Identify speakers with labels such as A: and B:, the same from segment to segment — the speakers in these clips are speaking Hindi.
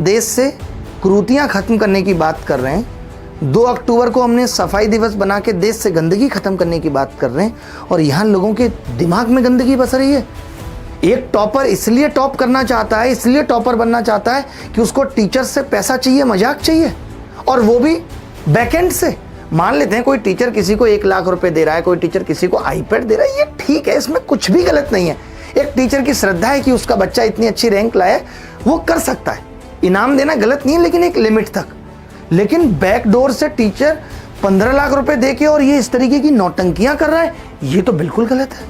A: देश से कुरीतियां खत्म करने की बात कर रहे हैं। 2 अक्टूबर को हमने सफाई दिवस बना के देश से गंदगी खत्म करने की बात कर रहे हैं और यहाँ लोगों के दिमाग में गंदगी बस रही है। एक टॉपर इसलिए टॉप करना चाहता है, इसलिए टॉपर बनना चाहता है कि उसको टीचर से पैसा चाहिए, मजाक चाहिए, और वो भी बैकएंड से। मान लेते हैं कोई टीचर किसी को 1 लाख रुपए दे रहा है, कोई टीचर किसी को आईपैड दे रहा है, ये ठीक है, इसमें कुछ भी गलत नहीं है। एक टीचर की श्रद्धा है कि उसका बच्चा इतनी अच्छी रैंक लाए, वो कर सकता है, इनाम देना गलत नहीं है, लेकिन एक लिमिट तक। लेकिन बैकडोर से टीचर 15 लाख रुपए दे के और ये इस तरीके की नौटंकियां कर रहा है, ये तो बिल्कुल गलत है,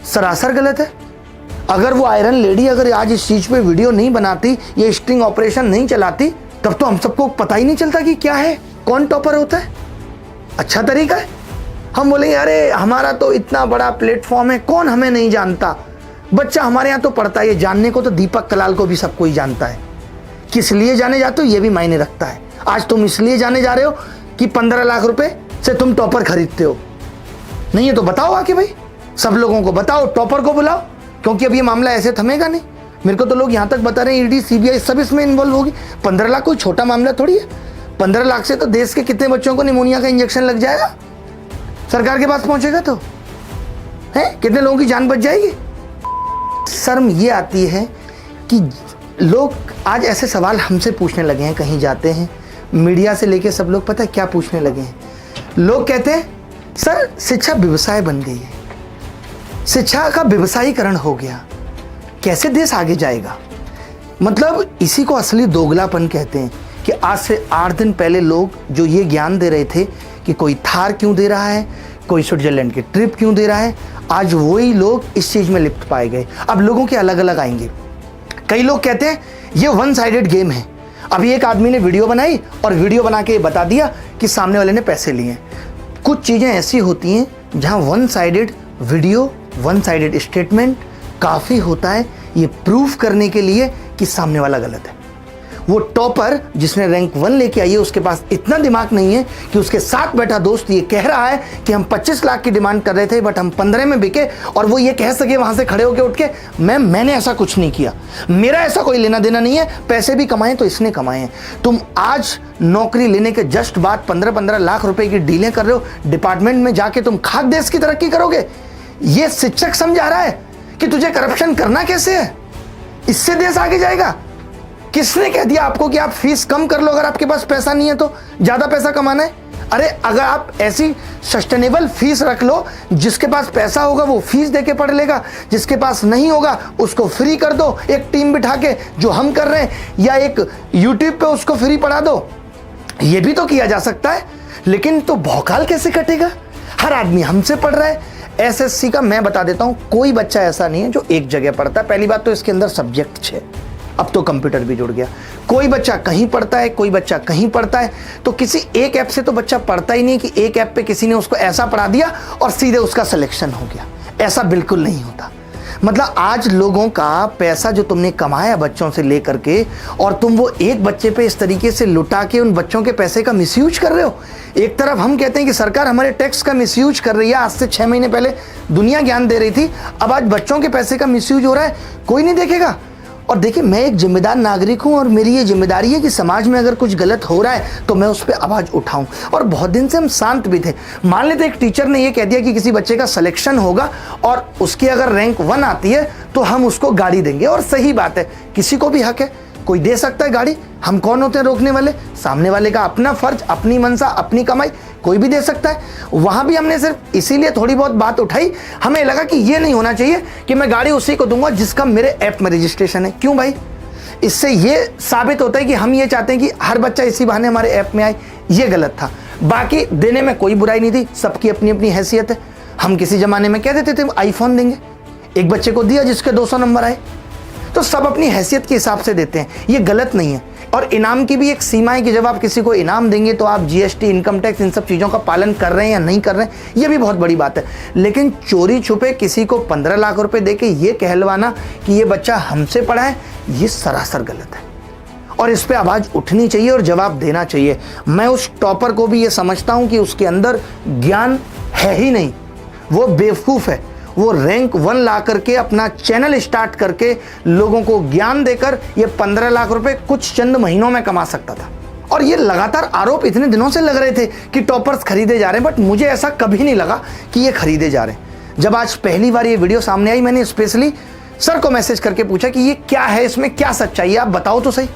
A: सरासर गलत है। अगर वो आयरन लेडी अगर आज इस चीज पे वीडियो नहीं बनाती, ये स्टिंग ऑपरेशन नहीं चलाती, तब तो हम सबको पता ही नहीं चलता कि क्या है, कौन टॉपर होता है। अच्छा तरीका है, हम बोलेंगे अरे हमारा तो इतना बड़ा प्लेटफॉर्म है, कौन हमें नहीं जानता। बच्चा हमारे यहाँ तो पढ़ता है, ये जानने को तो दीपक कलाल को भी सब कोई जानता है। किस लिए जाने जाते हो ये भी मायने रखता है। आज तुम इसलिए जाने जा रहे हो कि 15 लाख रुपए से तुम टॉपर खरीदते हो, नहीं है तो बताओ आके भाई, सब लोगों को बताओ, टॉपर को बुलाओ, क्योंकि अब ये मामला ऐसे थमेगा नहीं। मेरे को तो लोग यहाँ तक बता रहे हैं ईडी सीबीआई सब इसमें इन्वॉल्व होगी। 15 लाख कोई छोटा मामला थोड़ी है। 15 लाख से तो देश के कितने बच्चों को निमोनिया का इंजेक्शन लग जाएगा, सरकार के पास पहुंचेगा तो है, कितने लोगों की जान बच जाएगी। शर्म ये आती है कि लोग आज ऐसे सवाल हमसे पूछने लगे हैं, कहीं जाते हैं मीडिया से लेके सब लोग, पता है क्या पूछने लगे हैं। लोग कहते हैं सर शिक्षा व्यवसाय बन गई है, शिक्षा का व्यवसायीकरण हो गया, कैसे देश आगे जाएगा। मतलब इसी को असली दोगलापन कहते हैं कि आज से 8 दिन पहले लोग जो ये ज्ञान दे रहे थे कि कोई थार क्यों दे रहा है, कोई स्विट्जरलैंड की ट्रिप क्यों दे रहा है, आज वही लोग इस चीज में लिप्त पाए गए। अब लोगों के अलग अलग आएंगे। कई लोग कहते हैं ये 1 साइडेड गेम है। अभी एक आदमी ने वीडियो बनाई और वीडियो बना के बता दिया कि सामने वाले ने पैसे लिए। कुछ चीजें ऐसी होती हैं जहां 1 साइडेड वीडियो, 1 साइडेड स्टेटमेंट काफी होता है ये प्रूफ करने के लिए कि सामने वाला गलत है। वो टॉपर जिसने रैंक 1 लेके आई है, उसके पास इतना दिमाग नहीं है कि उसके साथ बैठा दोस्त ये कह रहा है कि हम 25 लाख की डिमांड कर रहे थे बट हम 15 में बिके, और वो ये कह सके वहां से खड़े होके उठ के मैंने ऐसा कुछ नहीं किया, मेरा ऐसा कोई लेना देना नहीं है, पैसे भी कमाए तो इसने कमाए हैं। तुम आज नौकरी लेने के जस्ट बाद 15-15 लाख रुपए की डीलें कर रहे हो, डिपार्टमेंट में जाके तुम खाक देश की तरक्की करोगे। ये शिक्षक समझा रहा है कि तुझे करप्शन करना कैसे है, इससे देश आगे जाएगा। किसने कह दिया आपको कि आप फीस कम कर लो अगर आपके पास पैसा नहीं है तो ज्यादा पैसा कमाना है। अरे अगर आप ऐसी सस्टेनेबल फीस रख लो, जिसके पास पैसा होगा वो फीस देके पढ़ लेगा, जिसके पास नहीं होगा उसको फ्री कर दो, एक टीम बिठा के जो हम कर रहे हैं, या एक यूट्यूब पे उसको फ्री पढ़ा दो, ये भी तो किया जा सकता है। लेकिन तो भौकाल कैसे कटेगा, हर आदमी हमसे पढ़ रहा है। एसएससी का मैं बता देता हूं, कोई बच्चा ऐसा नहीं है जो एक जगह पढ़ता है। पहली बात तो इसके अंदर सब्जेक्ट 6, अब तो कंप्यूटर भी जुड़ गया। कोई बच्चा कहीं पढ़ता है, कोई बच्चा कहीं पढ़ता है, तो किसी एक ऐप से तो बच्चा पढ़ता ही नहीं कि एक ऐप पे किसी ने उसको ऐसा पढ़ा दिया और सीधे उसका सिलेक्शन हो गया। ऐसा बिल्कुल नहीं होता। मतलब आज लोगों का पैसा जो तुमने कमाया बच्चों से लेकर के, और तुम वो एक बच्चे पे इस तरीके से लुटा के उन बच्चों के पैसे का मिसयूज कर रहे हो। एक तरफ हम कहते हैं कि सरकार हमारे टैक्स का मिसयूज कर रही है, आज से 6 महीने पहले दुनिया ज्ञान दे रही थी, अब आज बच्चों के पैसे का मिसयूज हो रहा है, कोई नहीं देखेगा। और देखिए, मैं एक जिम्मेदार नागरिक हूं और मेरी ये जिम्मेदारी है कि समाज में अगर कुछ गलत हो रहा है तो मैं उस पर आवाज उठाऊं। और बहुत दिन से हम शांत भी थे। मान लेते एक टीचर ने ये कह दिया कि किसी बच्चे का सिलेक्शन होगा और उसकी अगर रैंक 1 आती है तो हम उसको गाड़ी देंगे, और सही बात है, किसी को भी हक है, कोई दे सकता है गाड़ी, हम कौन होते हैं रोकने वाले। सामने वाले का अपना फर्ज, अपनी मनसा, अपनी कमाई, कोई भी दे सकता है। वहां भी हमने सिर्फ इसीलिए थोड़ी बहुत बात उठाई, हमें लगा कि ये नहीं होना चाहिए कि मैं गाड़ी उसी को दूंगा जिसका मेरे ऐप में रजिस्ट्रेशन है। क्यों भाई, इससे ये साबित होता है कि हम ये चाहते हैं कि हर बच्चा इसी बहाने हमारे ऐप में आए। ये गलत था। बाकी देने में कोई बुराई नहीं थी, सबकी अपनी अपनी हैसियत है। हम किसी जमाने में कह देते थे आईफोन देंगे, एक बच्चे को दिया जिसके 200 नंबर आए, तो सब अपनी हैसियत के हिसाब से देते हैं, ये गलत नहीं है। और इनाम की भी एक सीमा है कि जब आप किसी को इनाम देंगे तो आप जीएसटी, इनकम टैक्स, इन सब चीज़ों का पालन कर रहे हैं या नहीं कर रहे हैं, ये भी बहुत बड़ी बात है। लेकिन चोरी छुपे किसी को 15 लाख रुपए देके ये कहलवाना कि ये बच्चा हमसे पढ़ा है, ये सरासर गलत है और इस पे आवाज़ उठनी चाहिए और जवाब देना चाहिए। मैं उस टॉपर को भी ये समझता हूँ कि उसके अंदर ज्ञान है ही नहीं, वो बेवकूफ़ है। वो रैंक 1 ला करके अपना चैनल स्टार्ट करके लोगों को ज्ञान देकर ये 15 लाख रुपए कुछ चंद महीनों में कमा सकता था। और ये लगातार आरोप इतने दिनों से लग रहे थे कि टॉपर्स खरीदे जा रहे हैं, बट मुझे ऐसा कभी नहीं लगा कि ये खरीदे जा रहे हैं। जब आज पहली बार ये वीडियो सामने आई, मैंने स्पेशली सर को मैसेज करके पूछा कि ये क्या है, इसमें क्या सच्चाई है, आप बताओ तो सही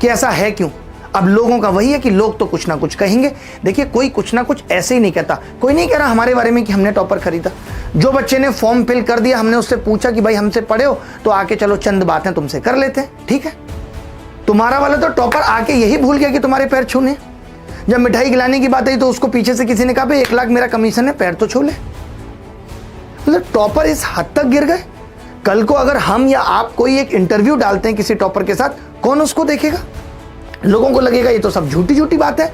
A: कि ऐसा है क्यों। अब लोगों का वही है कि लोग तो कुछ ना कुछ कहेंगे। देखिए, कोई कुछ ना कुछ ऐसे ही नहीं कहता। कोई नहीं कह रहा हमारे बारे में कि हमने टॉपर खरीदा। जो बच्चे ने फॉर्म फिल कर दिया, हमने उससे पूछा कि भाई हमसे पढ़े हो तो आके चलो चंद बातें तुमसे कर लेते हैं, ठीक है। तुम्हारा वाला तो टॉपर आके यही भूल गया कि तुम्हारे पैर छूने। जब मिठाई खिलाने की बात आई तो उसको पीछे से किसी ने कहा भाई 1 लाख मेरा कमीशन है, पैर तो छू ले। मतलब टॉपर इस हद तक गिर गए। कल को अगर हम या आप कोई एक इंटरव्यू डालते हैं किसी टॉपर के साथ, कौन उसको देखेगा? लोगों को लगेगा ये तो सब झूठी झूठी बात है।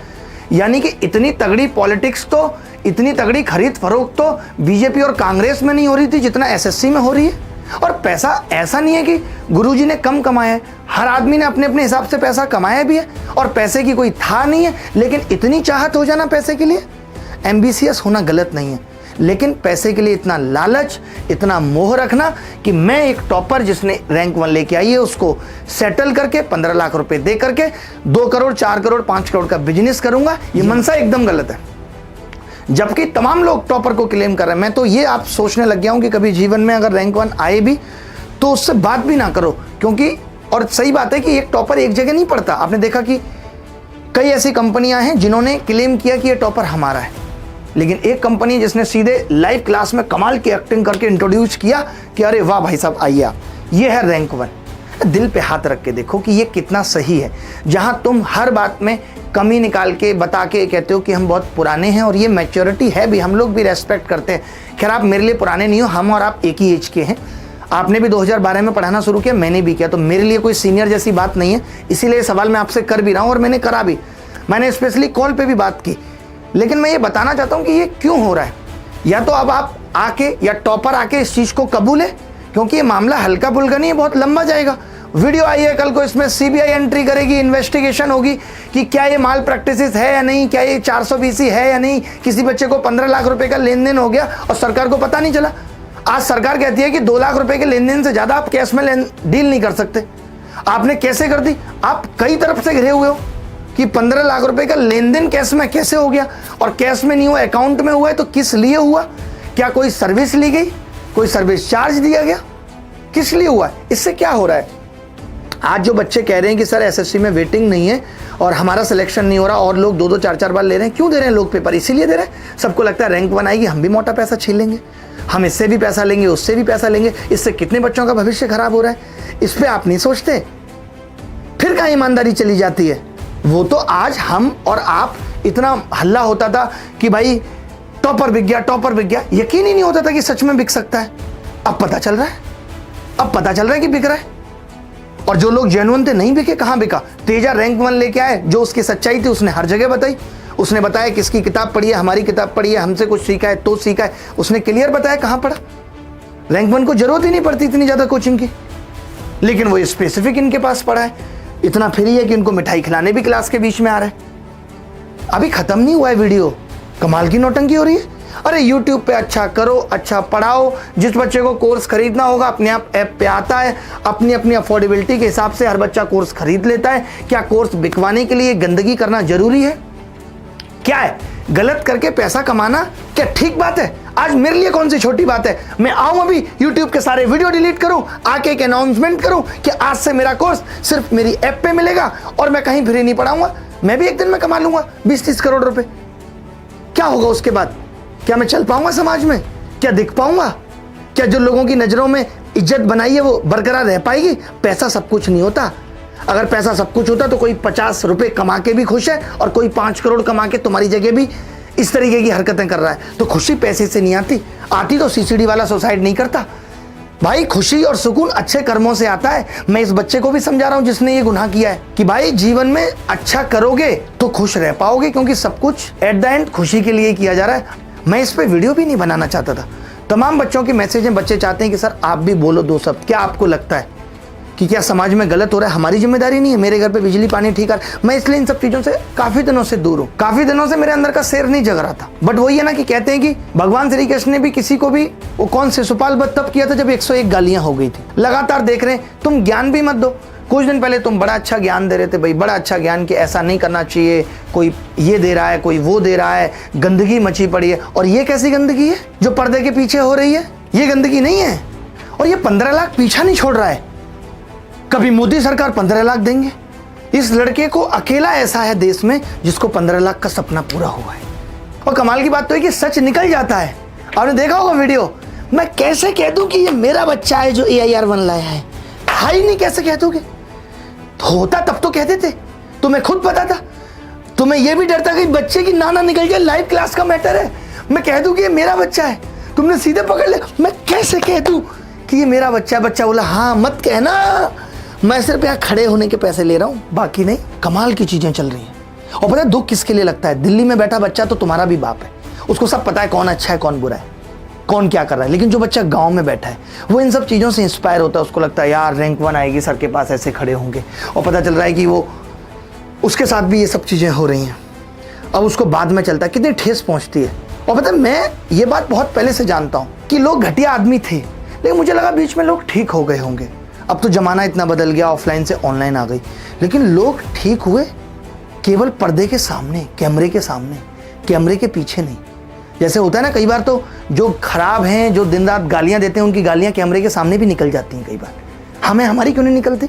A: यानी कि इतनी तगड़ी पॉलिटिक्स तो, इतनी तगड़ी खरीद फरोख्त तो बीजेपी और कांग्रेस में नहीं हो रही थी जितना एसएससी में हो रही है। और पैसा ऐसा नहीं है कि गुरुजी ने कम कमाया है, हर आदमी ने अपने अपने हिसाब से पैसा कमाया भी है और पैसे की कोई था नहीं है। लेकिन इतनी चाहत हो जाना पैसे के लिए, एम्बिशियस होना गलत नहीं है, लेकिन पैसे के लिए इतना लालच, इतना मोह रखना कि मैं एक टॉपर जिसने रैंक 1 लेके आई है उसको सेटल करके 15 लाख रुपए दे करके 2 करोड़ 4 करोड़ 5 करोड़ का बिजनेस करूंगा, ये मनसा एकदम गलत है। जबकि तमाम लोग टॉपर को क्लेम कर रहे हैं। मैं तो ये आप सोचने लग गया हूं कि कभी जीवन में अगर रैंक 1 आए भी तो उससे बात भी ना करो, क्योंकि और सही बात है कि एक टॉपर एक जगह नहीं पड़ता। आपने देखा कि कई ऐसी कंपनियां हैं जिन्होंने क्लेम किया कि ये टॉपर हमारा है, लेकिन एक कंपनी जिसने सीधे लाइव क्लास में कमाल की एक्टिंग करके इंट्रोड्यूस किया कि अरे वाह भाई साहब आइए आप, ये है रैंक 1। दिल पे हाथ रख के देखो कि ये कितना सही है। जहां तुम हर बात में कमी निकाल के बता के कहते हो कि हम बहुत पुराने हैं, और ये मैच्योरिटी है भी, हम लोग भी रेस्पेक्ट करते हैं। खैर आप मेरे लिए पुराने नहीं हो, हम और आप एक ही एज के हैं। आपने भी 2012 में पढ़ाना शुरू किया, मैंने भी किया, तो मेरे लिए कोई सीनियर जैसी बात नहीं है। इसीलिए सवाल मैं आपसे कर भी रहा हूँ और मैंने करा भी, मैंने स्पेशली कॉल पे भी बात की। लेकिन मैं ये बताना चाहता हूँ कि ये क्यों हो रहा है। या तो अब आप आके या टॉपर आके इस चीज़ को कबूले, क्योंकि ये मामला हल्का फुल्का नहीं है, बहुत लंबा जाएगा। वीडियो आई है कल को, इसमें सीबीआई एंट्री करेगी, इन्वेस्टिगेशन होगी कि क्या ये माल प्रैक्टिसेस है या नहीं, क्या ये 420 है या नहीं, किसी बच्चे को 15 लाख रुपए का लेन देन हो गया और सरकार को पता नहीं चला। आज सरकार कहती है कि 2 लाख रुपए के लेन देन से ज्यादा आप कैश में डील नहीं कर सकते। आपने कैसे कर दी? आप कई तरफ से घिरे हुए हो कि 15 लाख रुपए का लेन देन कैश में कैसे हो गया, और कैश में नहीं हुआ, अकाउंट में हुआ है, तो किस लिए हुआ? क्या कोई सर्विस ली गई, कोई सर्विस चार्ज दिया गया, किस लिए हुआ? इससे क्या हो रहा है? आज जो बच्चे कह रहे हैं कि सर एसएससी में वेटिंग नहीं है और हमारा सिलेक्शन नहीं हो रहा, और लोग 2-2 4-4 बार ले रहे हैं, क्यों दे रहे हैं लोग पेपर? इसीलिए दे रहे हैं, सबको लगता है रैंक 1 आएगी, हम भी मोटा पैसा छीन लेंगे, हम इससे भी पैसा लेंगे, उससे भी पैसा लेंगे। इससे कितने बच्चों का भविष्य खराब हो रहा है, इस पर आप नहीं सोचते। फिर कहाँ ईमानदारी चली जाती है? वो तो आज हम और आप, इतना हल्ला होता था कि भाई टॉपर बिक गया, टॉपर बिक गया, यकीन ही नहीं होता था कि सच में बिक सकता है। अब पता चल रहा है, अब पता चल रहा है कि बिक रहा है। और जो लोग जेन्युइन थे नहीं बिके, कहां बिका? तेजा रैंक 1 लेके आए, जो उसकी सच्चाई थी उसने हर जगह बताई। उसने बताया किसकी किताब पढ़ी है, हमारी किताब पढ़ी है, हमसे कुछ सीखा है तो सीखा है, उसने क्लियर बताया कहां पढ़ा। रैंक 1 को जरूरत ही नहीं पड़ती इतनी ज्यादा कोचिंग की, लेकिन वो स्पेसिफिक इनके पास पढ़ा है। इतना फ्री है कि उनको मिठाई खिलाने भी क्लास के बीच में आ रहा है। अभी खत्म नहीं हुआ है वीडियो, कमाल की नौटंकी हो रही है। अरे YouTube पे अच्छा करो, अच्छा पढ़ाओ, जिस बच्चे को कोर्स खरीदना होगा अपने आप ऐप पे आता है, अपनी अपनी अफोर्डेबिलिटी के हिसाब से हर बच्चा कोर्स खरीद लेता है। क्या कोर्स बिकवाने के लिए गंदगी करना जरूरी है? क्या है गलत करके पैसा कमाना क्या ठीक बात है? आज मेरे लिए कौन सी छोटी बात है? मैं आऊं अभी YouTube के सारे वीडियो डिलीट करूं, आके एक अनाउंसमेंट करूं कि आज से मेरा कोर्स सिर्फ मेरी ऐप पे मिलेगा और मैं कहीं फ्री नहीं पढ़ाऊंगा। मैं भी एक दिन में कमा लूंगा 20-30 करोड़ रुपए। क्या होगा उसके बाद? क्या मैं चल पाऊंगा समाज में? क्या दिख पाऊंगा? क्या जो लोगों की नजरों में इज्जत बनाई है वो बरकरार रह पाएगी? पैसा सब कुछ नहीं होता। अगर पैसा सब कुछ होता तो कोई 50 रुपए कमा के भी खुश है और कोई 5 करोड़ कमा के तुम्हारी जगह भी इस तरीके की हरकतें कर रहा है। तो खुशी पैसे से नहीं आती, आती तो सीसीडी वाला सुसाइड नहीं करता। भाई खुशी और सुकून अच्छे कर्मों से आता है। मैं इस बच्चे को भी समझा रहा हूं जिसने ये गुनाह किया है कि भाई जीवन में अच्छा करोगे तो खुश रह पाओगे, क्योंकि सब कुछ एट द एंड खुशी के लिए किया जा रहा है। मैं इस पे वीडियो भी नहीं बनाना चाहता था। तमाम बच्चों के मैसेज हैं, बच्चे चाहते हैं कि सर आप भी बोलो 2 शब्द। क्या आपको लगता है कि क्या समाज में गलत हो रहा है, हमारी जिम्मेदारी नहीं है। मेरे घर पे बिजली पानी ठीक है, मैं इसलिए इन सब चीजों से काफी दिनों से दूर हूँ। काफी दिनों से मेरे अंदर का शेर नहीं जग रहा था। बट वही है ना कि कहते हैं कि भगवान श्री कृष्ण ने भी किसी को भी, वो कौन शिशुपाल वध तब किया था जब 101 गालियां हो गई थी। लगातार देख रहे हैं, तुम ज्ञान भी मत दो। कुछ दिन पहले तुम बड़ा अच्छा ज्ञान दे रहे थे भाई, बड़ा अच्छा ज्ञान कि ऐसा नहीं करना चाहिए, कोई ये दे रहा है, कोई वो दे रहा है, गंदगी मची पड़ी है। और ये कैसी गंदगी है जो पर्दे के पीछे हो रही है? ये गंदगी नहीं है। और ये 15 लाख पीछा नहीं छोड़ रहा है। कभी मोदी सरकार 15 लाख देंगे। इस लड़के को अकेला ऐसा है देश में जिसको 15 लाख का सपना पूरा हुआ है। और कमाल की बात तो है कि सच निकल जाता है। आपने देखा होगा वीडियो, मैं कैसे कह दूं कि ये मेरा बच्चा है जो AIR-1 लाया है? हाई नहीं कैसे कह दोगे? होता तब तो कहते थे। तुम्हें खुद पता था, तुम्हें यह भी डर था कि बच्चे की नाना निकल जाए, लाइव क्लास का मैटर है। मैं कह दूं कि ये मेरा बच्चा है, तुमने सीधे पकड़ लिया। मैं कैसे कह दूं कि ये मेरा बच्चा है? बच्चा बोला हाँ मत कहना, मैं सिर्फ यहाँ खड़े होने के पैसे ले रहा हूँ, बाकी नहीं। कमाल की चीजें चल रही हैं। और पता है दुख किसके लिए लगता है? दिल्ली में बैठा बच्चा तो तुम्हारा भी बाप है, उसको सब पता है कौन अच्छा है कौन बुरा है, कौन क्या कर रहा है। लेकिन जो बच्चा गांव में बैठा है वो इन सब चीज़ों से इंस्पायर होता है। उसको लगता है यार रैंक 1 आएगी, सर के पास ऐसे खड़े होंगे। और पता चल रहा है कि वो उसके साथ भी ये सब चीज़ें हो रही हैं। अब उसको बाद में चलता है, कितनी ठेस पहुंचती है। और पता है मैं ये बात बहुत पहले से जानता हूँ कि लोग घटिया आदमी थे, लेकिन मुझे लगा बीच में लोग ठीक हो गए होंगे। अब तो ज़माना इतना बदल गया, ऑफलाइन से ऑनलाइन आ गई। लेकिन लोग ठीक हुए केवल पर्दे के सामने, कैमरे के सामने, कैमरे के पीछे नहीं। जैसे होता है ना कई बार तो जो खराब हैं, जो दिन रात गालियां देते हैं, उनकी गालियां कैमरे के सामने भी निकल जाती हैं कई बार। हमें हमारी क्यों नहीं निकलती?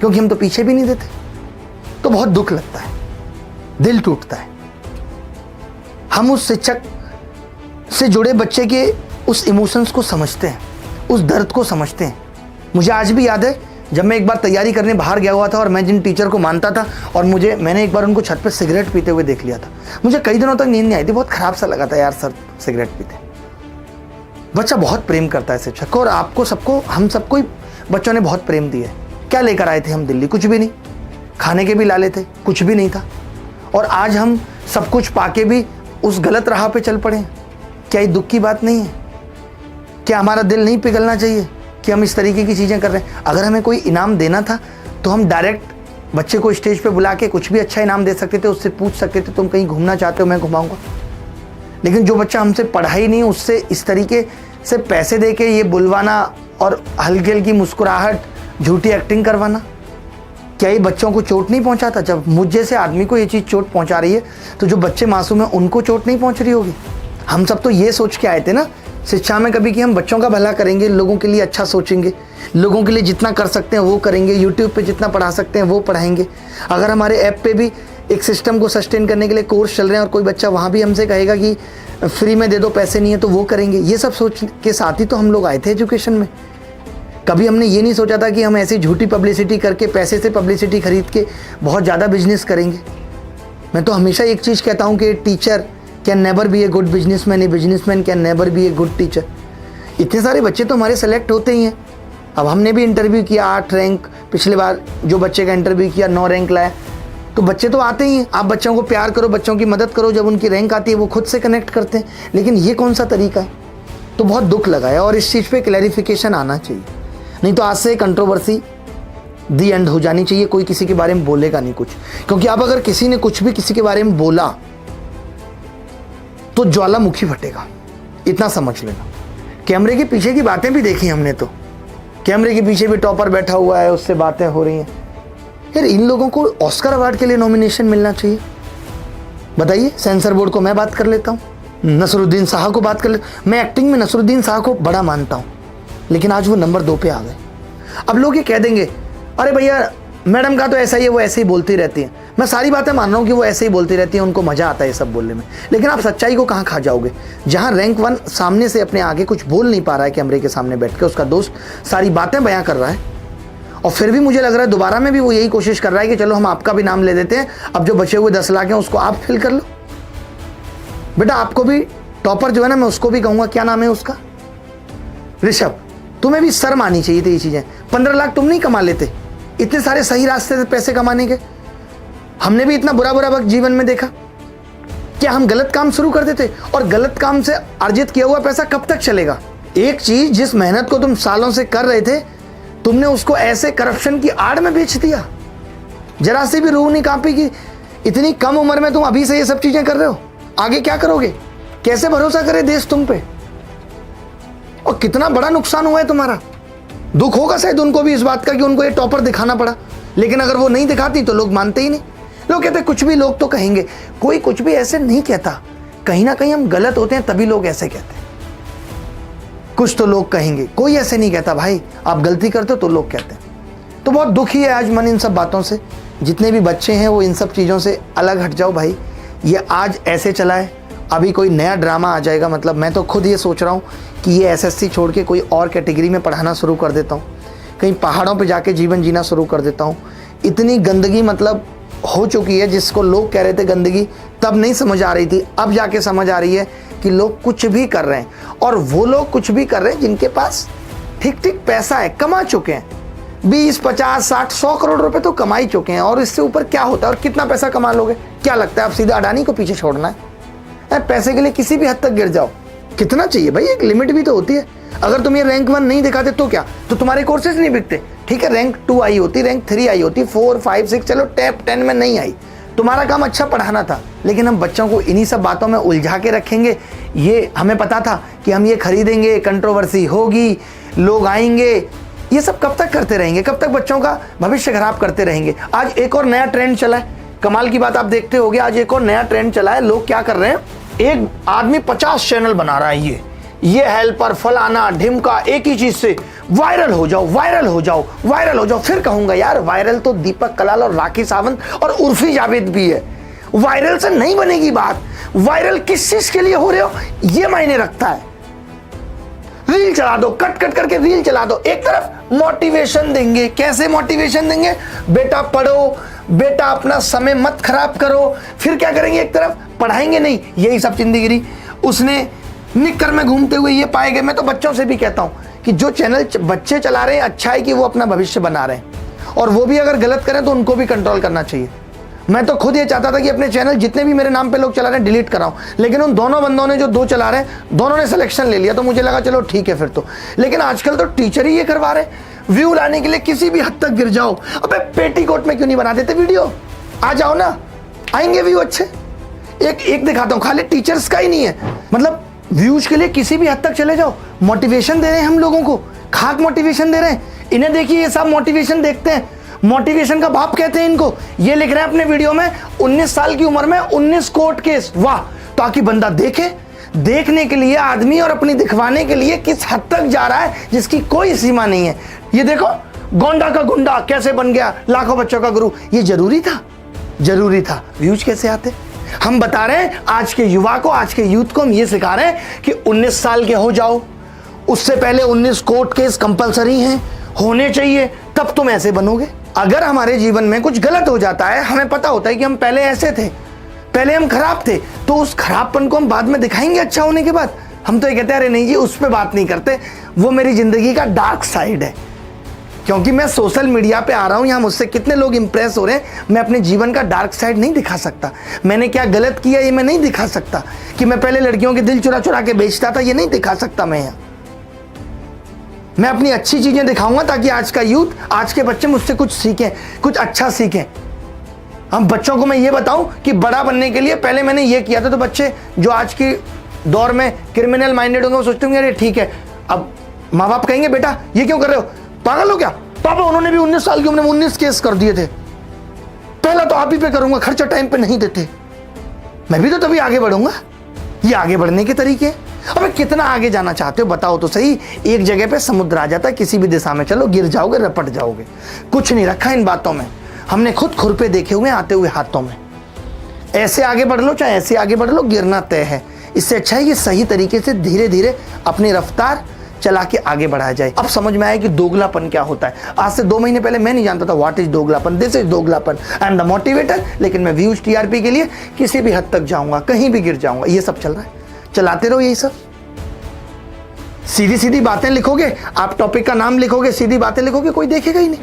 A: क्योंकि हम तो पीछे भी नहीं देते। तो बहुत दुख लगता है, दिल टूटता है। हम उस शिक्षक से जुड़े बच्चे के उस इमोशंस को समझते हैं, उस दर्द को समझते हैं। मुझे आज भी याद है जब मैं एक बार तैयारी करने बाहर गया हुआ था और मैं जिन टीचर को मानता था, और मैंने एक बार उनको छत पे सिगरेट पीते हुए देख लिया था। मुझे कई दिनों तक नींद नहीं आई थी, बहुत खराब सा लगा था यार सर सिगरेट पीते। बच्चा बहुत प्रेम करता है शिक्षक को, और आपको सबको, हम सबको ही बच्चों ने बहुत प्रेम दिया है। क्या लेकर आए थे हम दिल्ली? कुछ भी नहीं। खाने के भी लाले थे, कुछ भी नहीं था। और आज हम सब कुछ पाके भी उस गलत राह पे चल पड़े। क्या ये दुख की बात नहीं है? क्या हमारा दिल नहीं पिघलना चाहिए कि हम इस तरीके की चीज़ें कर रहे हैं? अगर हमें कोई इनाम देना था तो हम डायरेक्ट बच्चे को स्टेज पे बुला के कुछ भी अच्छा इनाम दे सकते थे, उससे पूछ सकते थे तुम कहीं घूमना चाहते हो, मैं घुमाऊंगा। लेकिन जो बच्चा हमसे पढ़ाई नहीं, उससे इस तरीके से पैसे दे के ये बुलवाना और हल्की हल्की मुस्कुराहट, झूठी एक्टिंग करवाना, क्या ये बच्चों को चोट नहीं पहुंचाता? जब मुझ जैसे आदमी को ये चीज़ चोट पहुंचा रही है तो जो बच्चे मासूम हैं उनको चोट नहीं पहुंच रही होगी? हम सब तो ये सोच के आए थे ना शिक्षा में कभी कि हम बच्चों का भला करेंगे, लोगों के लिए अच्छा सोचेंगे, लोगों के लिए जितना कर सकते हैं वो करेंगे, यूट्यूब पे जितना पढ़ा सकते हैं वो पढ़ाएंगे। अगर हमारे ऐप पे भी एक सिस्टम को सस्टेन करने के लिए कोर्स चल रहे हैं और कोई बच्चा वहाँ भी हमसे कहेगा कि फ्री में दे दो, पैसे नहीं है, तो वो करेंगे। ये सब सोच के साथ ही तो हम लोग आए थे एजुकेशन में। कभी हमने ये नहीं सोचा था कि हम ऐसी झूठी पब्लिसिटी करके, पैसे से पब्लिसिटी खरीद के बहुत ज़्यादा बिजनेस करेंगे। मैं तो हमेशा एक चीज़ कहता हूँ कि teacher can never be a good businessman, a businessman can never be a good teacher. इतने सारे बच्चे तो हमारे सेलेक्ट होते ही हैं। अब हमने भी इंटरव्यू किया, 8 रैंक, पिछले बार जो बच्चे का इंटरव्यू किया 9 रैंक लाया, तो बच्चे तो आते ही हैं। आप बच्चों को प्यार करो, बच्चों की मदद करो, जब उनकी रैंक आती है वो खुद से कनेक्ट करते हैं। लेकिन ये कौन सा तरीका है? तो बहुत दुख लगा है और इस चीज़ पे क्लैरिफिकेशन आना चाहिए। नहीं तो आज से कंट्रोवर्सी दी एंड हो जानी चाहिए। कोई किसी के बारे में बोलेगा नहीं कुछ, क्योंकि अब अगर किसी ने कुछ भी किसी के बारे में बोला तो ज्वालामुखी फटेगा, इतना समझ लेना। कैमरे के पीछे की बातें भी देखी हमने, तो कैमरे के पीछे भी टॉपर बैठा हुआ है, उससे बातें हो रही हैं। यार इन लोगों को ऑस्कर अवार्ड के लिए नॉमिनेशन मिलना चाहिए। बताइए, सेंसर बोर्ड को मैं बात कर लेता हूँ, नसरुद्दीन शाह को बात कर ले। मैं एक्टिंग में नसरुद्दीन शाह को बड़ा मानता हूँ, लेकिन आज वो नंबर 2 पे आ गए। अब लोग ये कह देंगे अरे भैया मैडम का तो ऐसा ही है, वो ऐसे ही बोलती रहती है। मैं सारी बातें मान रहा हूँ कि वो ऐसे ही बोलती रहती है, उनको मजा आता है ये सब बोलने में। लेकिन आप सच्चाई को कहाँ खा जाओगे? जहाँ रैंक 1 सामने से अपने आगे कुछ बोल नहीं पा रहा है, कैमरे के सामने बैठ के उसका दोस्त सारी बातें बयां कर रहा है, और फिर भी मुझे लग रहा है दोबारा में भी वो यही कोशिश कर रहा है कि चलो हम आपका भी नाम ले देते हैं, अब जो बचे हुए 10 लाख हैं उसको आप फिल कर लो। बेटा आपको भी टॉपर जो है ना, मैं उसको भी कहूँगा, क्या नाम है उसका, ऋषभ, तुम्हें भी शर्म आनी चाहिए थी ये चीज़ें। 15 लाख तुम नहीं कमा लेते, इतने सारे सही रास्ते से पैसे कमाने के। हमने भी इतना बुरा बुरा वक्त जीवन में देखा। क्या हम गलत काम शुरू कर देते? और गलत काम से अर्जित किया हुआ पैसा कब तक चलेगा? एक चीज जिस मेहनत को तुम सालों से कर रहे थे, तुमने उसको ऐसे करप्शन की आड़ में बेच दिया। जरा सी भी रूह नहीं कांपी कि इतनी कम उम्र में तुम अभी से ये सब चीजें कर रहे हो, आगे क्या करोगे? कैसे भरोसा करे देश तुम पे? और कितना बड़ा नुकसान हुआ है तुम्हारा। दुख होगा शायद उनको भी इस बात का कि उनको ये टॉपर दिखाना पड़ा, लेकिन अगर वो नहीं दिखाती तो लोग मानते ही नहीं। लोग कहते कुछ भी, लोग तो कहेंगे, कोई कुछ भी ऐसे नहीं कहता, कहीं ना कहीं हम गलत होते हैं तभी लोग ऐसे कहते हैं। कुछ तो लोग कहेंगे, कोई ऐसे नहीं कहता भाई आप गलती करते हो तो लोग कहते हैं। तो बहुत दुखी है आज मन इन सब बातों से। जितने भी बच्चे हैं वो इन सब चीज़ों से अलग हट जाओ भाई। ये आज ऐसे चला है, अभी कोई नया ड्रामा आ जाएगा। मतलब मैं तो खुद ये सोच रहा हूँ कि ये एसएससी छोड़ के कोई और कैटेगरी में पढ़ाना शुरू कर देता हूँ, कहीं पहाड़ों पे जाके जीवन जीना शुरू कर देता हूँ। इतनी गंदगी मतलब हो चुकी है, जिसको लोग कह रहे थे गंदगी तब नहीं समझ आ रही थी, अब जाके समझ आ रही है कि लोग कुछ भी कर रहे हैं। और वो लोग कुछ भी कर रहे हैं जिनके पास ठीक ठीक पैसा है, कमा चुके हैं, 20, 50, 60, 100 करोड़ रुपए तो कमा ही चुके हैं। और इससे ऊपर क्या होता है? और कितना पैसा कमा लोगे? क्या लगता है आप सीधा अडानी को पीछे छोड़ना है? पैसे के लिए किसी भी हद तक गिर जाओ। कितना चाहिए भाई? एक लिमिट भी तो होती है। अगर तुम ये रैंक 1 नहीं दिखाते तो क्या, तो तुम्हारे कोर्सेज नहीं बिकते। ठीक है, रैंक 2 आई होती, रैंक 3 आई होती, 4, 5, 6, चलो टॉप 10 में नहीं आई, तुम्हारा काम अच्छा पढ़ाना था। लेकिन हम बच्चों को इन्हीं सब बातों में उलझा के रखेंगे। ये हमें पता था कि हम ये खरीदेंगे, कंट्रोवर्सी होगी, लोग आएंगे, ये सब कब तक करते रहेंगे? कब तक बच्चों का भविष्य खराब करते रहेंगे? आज एक और नया ट्रेंड चला है, कमाल की बात आप देखते होंगे। आज एक और नया ट्रेंड चला है, लोग क्या कर रहे हैं, एक आदमी 50 चैनल बना रहा है, ये हेल्पर फलाना ढिमका, एक ही चीज से वायरल हो जाओ, वायरल हो जाओ, वायरल हो जाओ। फिर कहूंगा यार वायरल तो दीपक कलाल और राखी सावंत और उर्फी जावेद भी है, वायरल से नहीं बनेगी बात। वायरल किस चीज के लिए हो रहे हो ये मायने रखता है। रील चला दो, कट कट करके रील चला दो। एक तरफ मोटिवेशन देंगे, कैसे मोटिवेशन देंगे? बेटा पढ़ो, बेटा अपना समय मत खराब करो। फिर क्या करेंगे? एक तरफ पढ़ाएंगे नहीं, यही सब चिंदीगिरी। उसने निक्कर में घूमते हुए ये पाए गए। मैं तो बच्चों से भी कहता हूं कि जो चैनल बच्चे चला रहे हैं, अच्छा है कि वो अपना भविष्य बना रहे हैं, और वो भी अगर गलत करें तो उनको भी कंट्रोल करना चाहिए। मैं तो खुद ये चाहता था कि अपने चैनल जितने भी मेरे नाम पे लोग चला रहे हैं डिलीट कराऊं, लेकिन उन दोनों बंदों ने जो 2 चला रहे हैं, दोनों ने सिलेक्शन ले लिया, तो मुझे लगा चलो ठीक है फिर तो। लेकिन आजकल तो टीचर ही ये करवा रहे हैं। व्यू लाने के लिए किसी भी हद तक गिर जाओ। अबे पेटीकोट में क्यों नहीं बना देते वीडियो? आ जाओ ना, आएंगे व्यू अच्छे। एक दिखाता हूं, खाली टीचर्स का ही नहीं है, मतलब व्यूज के लिए किसी भी हद तक चले जाओ। मोटिवेशन दे रहे हैं हम लोगों को, खाक मोटिवेशन दे रहे हैं। इन्हें देखिए, ये सब मोटिवेशन देखते हैं, मोटिवेशन का बाप कहते हैं इनको। ये लिख रहे हैं अपने वीडियो में 19 साल की उम्र में 19 कोर्ट केस। वाह, ताकि बंदा देखे, देखने के लिए आदमी और अपनी दिखवाने के लिए किस हद तक जा रहा है जिसकी कोई सीमा नहीं है। ये देखो, गोंडा का गुंडा कैसे बन गया, लाखों बच्चों का गुरु। ये जरूरी था? जरूरी था। व्यूज कैसे आते? हम बता रहे हैं आज के युवा को, आज के यूथ को हम ये सिखा रहे हैं कि 19 साल के हो जाओ, उससे पहले 19 कोर्ट केस कंपलसरी हैं, होने चाहिए, तब तुम ऐसे बनोगे। अगर हमारे जीवन में कुछ गलत हो जाता है, हमें पता होता है कि हम पहले ऐसे थे, पहले हम खराब थे, तो उस खराबपन को हम बाद में दिखाएंगे अच्छा होने के बाद। हम तो ये कहते हैं अरे नहीं जी, उस पर बात नहीं करते, वो मेरी जिंदगी का डार्क साइड है। क्योंकि मैं सोशल मीडिया पे आ रहा हूं, यहां मुझसे कितने लोग इंप्रेस हो रहे हैं, मैं अपने जीवन का डार्क साइड नहीं दिखा सकता। मैंने क्या गलत किया ये मैं नहीं दिखा सकता, कि मैं पहले लड़कियों के दिल चुरा चुरा के बेचता था, ये नहीं दिखा सकता मैं। मैं अपनी अच्छी चीजें दिखाऊंगा ताकि आज का यूथ, आज के बच्चे मुझसे कुछ सीखें, कुछ अच्छा सीखें। हम बच्चों को मैं ये बताऊं कि बड़ा बनने के लिए पहले मैंने ये किया था, तो बच्चे जो आज के दौर में क्रिमिनल माइंडेड होंगे वो सोचते होंगे अरे ठीक है। अब माँ बाप कहेंगे बेटा ये क्यों कर रहे हो, पागल हो क्या? पापा उन्होंने भी 19 साल की उम्र में 19 केस कर दिए थे, पहला तो आप ही पे करूंगा, खर्चा टाइम पे नहीं देते। मैं भी तो तभी आगे बढ़ूंगा। ये आगे बढ़ने के तरीके। अबे कितना आगे जाना चाहते हो बताओ तो सही। एक जगह पे समुद्र आ जाता है, किसी भी दिशा में चलो गिर जाओगे, रपट जाओगे। कुछ नहीं रखा इन बातों में, हमने खुद खुरपे देखे हुए आते हुए हाथों में। ऐसे आगे बढ़ लो चाहे ऐसे आगे बढ़ लो, गिरना तय है। इससे अच्छा है कि सही तरीके से धीरे धीरे अपनी रफ्तार चला के आगे बढ़ाया जाए। अब समझ में आया कि दोगलापन क्या होता है। आज से 2 महीने पहले मैं नहीं जानता था व्हाट इज दोगलापन। दिस इज दोगलापन। आई एम द मोटिवेटर, लेकिन मैं व्यूज टीआरपी के लिए किसी भी हद तक जाऊंगा, कहीं भी गिर जाऊंगा। ये सब चल रहा है, चलाते रहो यही सब। सीधी सीधी बातें लिखोगे, आप टॉपिक का नाम लिखोगे, सीधी बातें लिखोगे, कोई देखेगा ही नहीं।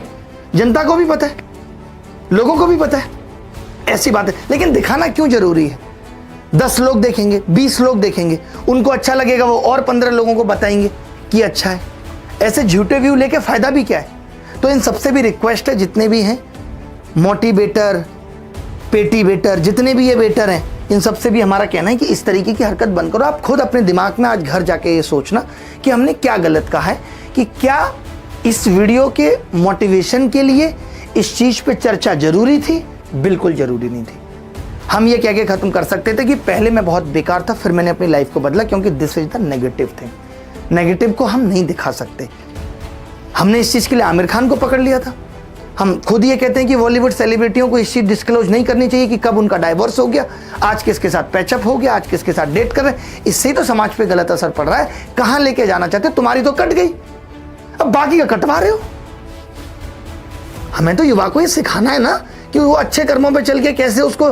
A: जनता को भी पता है, लोगों को भी पता है ऐसी बातें, लेकिन दिखाना क्यों जरूरी है? 10 लोग देखेंगे, 20 लोग देखेंगे, उनको अच्छा लगेगा, वो और 15 लोगों को बताएंगे कि अच्छा है। ऐसे झूठे व्यू लेके फायदा भी क्या है? तो इन सबसे भी रिक्वेस्ट है, जितने भी हैं मोटिवेटर, पेटीवेटर, जितने भी ये वेटर हैं, इन सबसे भी हमारा कहना है कि इस तरीके की हरकत बंद करो। आप खुद अपने दिमाग में आज घर जाके ये सोचना कि हमने क्या गलत कहा है, कि क्या इस वीडियो के मोटिवेशन के लिए इस चीज़ पे चर्चा जरूरी थी? बिल्कुल जरूरी नहीं थी। हम ये कह के ख़त्म कर सकते थे कि पहले मैं बहुत बेकार था, फिर मैंने अपनी लाइफ को बदला, क्योंकि this is the negative thing. Negative को हम नहीं दिखा सकते। हमने इस चीज़ के लिए आमिर खान को पकड़ लिया था। हम खुद ये कहते हैं कि बॉलीवुड सेलिब्रिटियों को इस चीज़ डिस्क्लोज नहीं करनी चाहिए कि कब उनका डाइवोर्स हो गया, आज किसके साथ पैचअप हो गया, आज किसके साथ डेट कर रहे हैं। इससे ही तो समाज पे गलत असर पड़ रहा है। कहाँ लेके जाना चाहते? तुम्हारी तो कट गई, अब बाकी का कटवा रहे हो। हमें तो युवा को ये सिखाना है ना कि वो अच्छे कर्मों पे चल के कैसे उसको,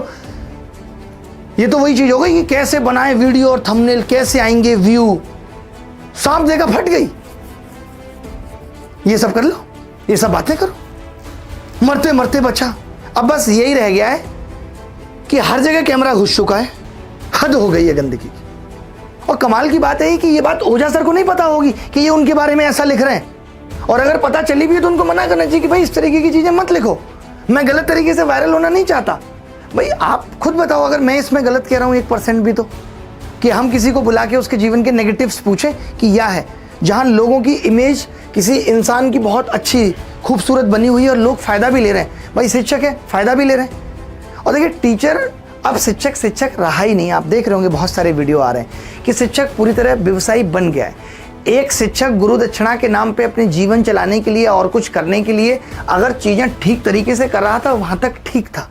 A: ये तो वही चीज हो गई कि कैसे बनाए वीडियो और थंबनेल, कैसे आएंगे व्यू, सांप देखा फट गई, ये सब कर लो, ये सब बातें करो, मरते मरते बचा। अब बस यही रह गया है कि हर जगह कैमरा घुस चुका है, हद हो गई है गंदगी की। और कमाल की बात है कि ये बात ओझा सर को नहीं पता होगी कि ये उनके बारे में ऐसा लिख रहे हैं, और अगर पता चली भी है तो उनको मना करना चाहिए कि भाई इस तरीके की चीजें मत लिखो, मैं गलत तरीके से वायरल होना नहीं चाहता। भाई आप खुद बताओ, अगर मैं इसमें गलत कह रहा हूं 1% भी, तो कि हम किसी को बुला के उसके जीवन के नेगेटिव्स पूछें कि यह है, जहां लोगों की इमेज किसी इंसान की बहुत अच्छी खूबसूरत बनी हुई है और लोग फायदा भी ले रहे हैं। भाई शिक्षक है, फायदा भी ले रहे हैं। और देखिए टीचर, अब शिक्षक रहा ही नहीं। आप देख रहे होंगे बहुत सारे वीडियो आ रहे हैं कि शिक्षक पूरी तरह व्यवसायी बन गया है। एक शिक्षक गुरु दक्षिणा के नाम पे अपने जीवन चलाने के लिए और कुछ करने के लिए अगर चीज़ें ठीक तरीके से कर रहा था, वहाँ तक ठीक था,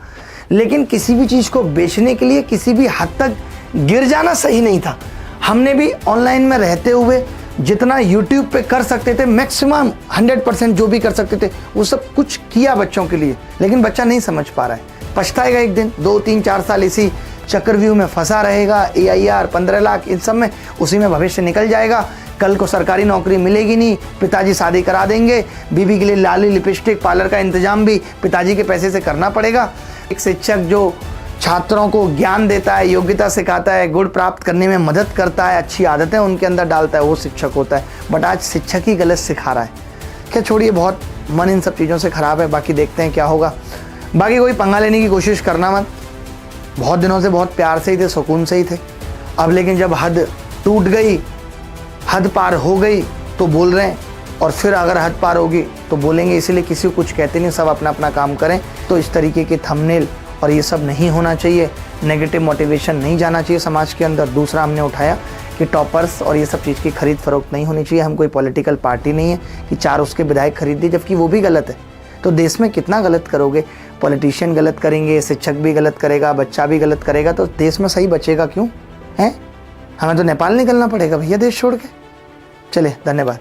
A: लेकिन किसी भी चीज़ को बेचने के लिए किसी भी हद तक गिर जाना सही नहीं था। हमने भी ऑनलाइन में रहते हुए जितना यूट्यूब पे कर सकते थे, मैक्सिमम 100% जो भी कर सकते थे वो सब कुछ किया बच्चों के लिए, लेकिन बच्चा नहीं समझ पा रहा है। पछताएगा एक दिन, 2, 3, 4 साल इसी चक्रव्यूह में फंसा रहेगा। AIR 15 लाख इन सब में, उसी में भविष्य निकल जाएगा। कल को सरकारी नौकरी मिलेगी नहीं, पिताजी शादी करा देंगे, बीबी के लिए लाली लिपस्टिक पार्लर का इंतजाम भी पिताजी के पैसे से करना पड़ेगा। एक शिक्षक जो छात्रों को ज्ञान देता है, योग्यता सिखाता है, गुण प्राप्त करने में मदद करता है, अच्छी आदतें उनके अंदर डालता है, वो शिक्षक होता है। बट आज शिक्षक ही गलत सिखा रहा है। क्या छोड़िए, बहुत मन इन सब चीज़ों से ख़राब है। बाकी देखते हैं क्या होगा। बाकी कोई पंगा लेने की कोशिश करना मत। बहुत दिनों से बहुत प्यार से ही थे, सुकून से ही थे। अब लेकिन जब हद टूट गई, हद पार हो गई तो बोल रहे हैं, और फिर अगर हद पार होगी तो बोलेंगे। इसीलिए किसी को कुछ कहते नहीं, सब अपना अपना काम करें। तो इस तरीके के थंबनेल और ये सब नहीं होना चाहिए। नेगेटिव मोटिवेशन नहीं जाना चाहिए समाज के अंदर। दूसरा हमने उठाया कि टॉपर्स और ये सब चीज़ की खरीद फरोख्त नहीं होनी चाहिए। हम कोई पॉलिटिकल पार्टी नहीं है कि 4 उसके विधायक खरीद दिए, जबकि वो भी गलत है। तो देश में कितना गलत करोगे? पॉलिटिशियन गलत करेंगे, शिक्षक भी गलत करेगा, बच्चा भी गलत करेगा, तो देश में सही बचेगा क्यों? है हमें तो नेपाल निकलना पड़ेगा भैया देश छोड़ के। चले, धन्यवाद।